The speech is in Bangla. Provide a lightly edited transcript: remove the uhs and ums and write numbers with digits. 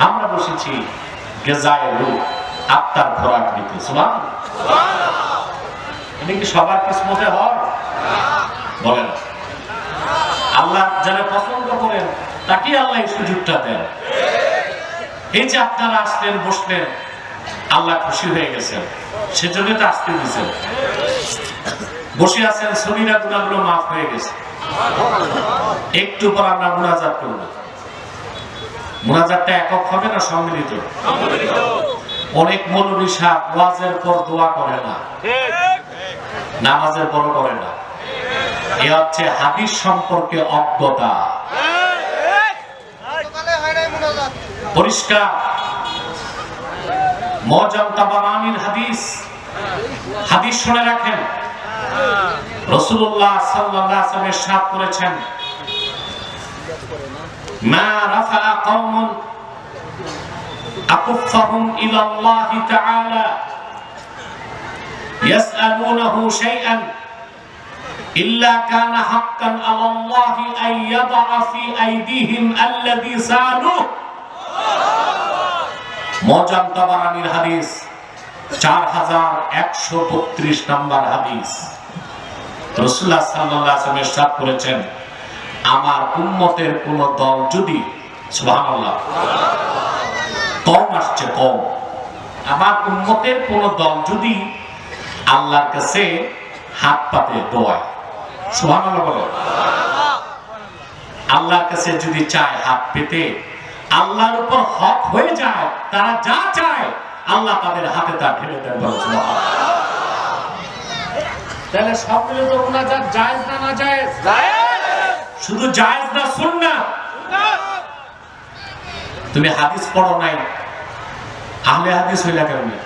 আমরা বসেছি গেজায়ে রূহ আত্মার খোরাক নিতে। সুবহানাল্লাহ। এটা কি সবার কিসমতে হয়? বলেন। আল্লাহ যারা পছন্দ করেন তাকে আল্লাহ এই সুযোগটা দেন। এই যে আপনারা আসলেন, বসলেন, আল্লাহ খুশি হয়ে গেছেন, সেজন্য তো আসতে দিয়েছেন। বসে আছেন, সগীরা গুনাহগুলো মাফ হয়ে গেছে। একটু পর আমরা মুনাজাত করব। মুনাজাতটা একক হবে না সম্মিলিত? অনেক মৌলভী সাহেব ওয়াজের পর দোয়া করে না, নামাজের পর করে না। এ হচ্ছে হাদিস সম্পর্কে অজ্ঞতা। পরিষ্কার মুআজ্জাম তাবারানীর হাদিস শুনে রাখেন। রাসূলুল্লাহ সাল্লাল্লাহু আলাইহি ওয়াসাল্লাম ইরশাদ করেছেন, মা রাফা কওমুন আকুফাহুম ইলা আল্লাহ তাআলা ইয়াসআলুনাহু শাইআন ইল্লা কানা হাক্কান আলা আল্লাহ আন ইয়াদা ফি আইদিহিম আল্লাযী সালুহু। মুআজ্জাম তাবারানীর হাদিস 4132 নম্বর হাদিস। রাসূলুল্লাহ সাল্লাল্লাহু আলাইহি ওয়াসাল্লাম ইরশাদ করেছেন, আমার উম্মতের কোন দল যদি, সুবহানাল্লাহ, কওম আসছে কওম, আমার উম্মতের কোন দল যদি আল্লাহর কাছে হাত পাতে দোয়ায়, সুবহানাল্লাহ বলো, আল্লাহর কাছে যদি চায় হাত পেতে, আল্লাহর উপর হক হয়ে যায়, তারা যা চায় আল্লাহ তাদের হাতে তা ঢেলে দেন। তাহলে সব মিলে তো মুনাজাত জায়েজ না না জায়েজ? শুধু জায়েজ না, সুন্নাত। তুমি হাদিস পড়ো নাই, আহলে হাদিস হইলা কেমনে?